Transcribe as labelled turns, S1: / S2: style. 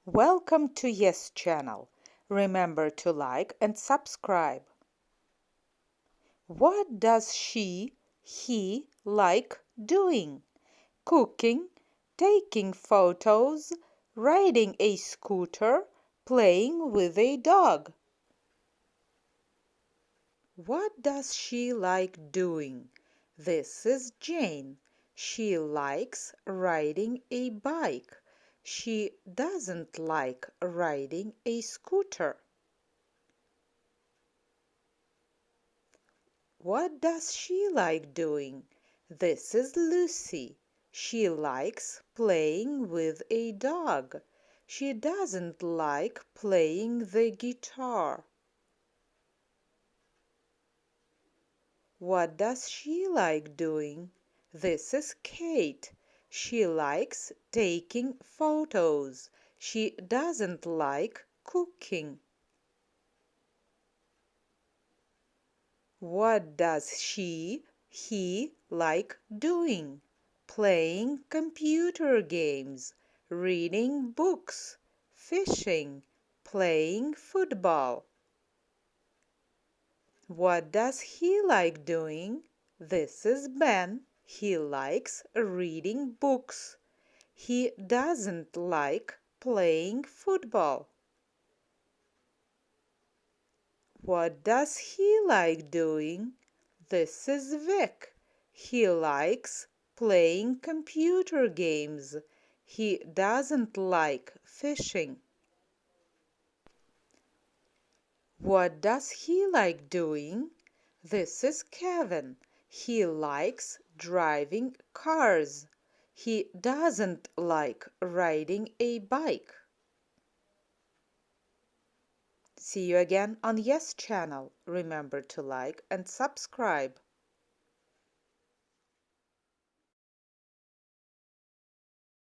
S1: Welcome to Yes channel. Remember to like and subscribe. What does he like doing? Cooking, taking photos, riding a scooter, playing with a dog. What does she like doing? This is Jane. She likes riding a bike. She doesn't like riding a scooter. What does she like doing? This is Lucy. She likes playing with a dog. She doesn't like playing the guitar. What does she like doing? This is Kate. She likes taking photos. She doesn't like cooking. What does he like doing? Playing computer games, reading books, fishing, playing football. What does he like doing? This is Ben. He likes reading books. He doesn't like playing football. What does he like doing? This is Vic. He likes playing computer games. He doesn't like fishing. What does he like doing? This is Kevin. He likes driving cars. He doesn't like riding a bike. See you again on Yes channel. Remember to like and subscribe.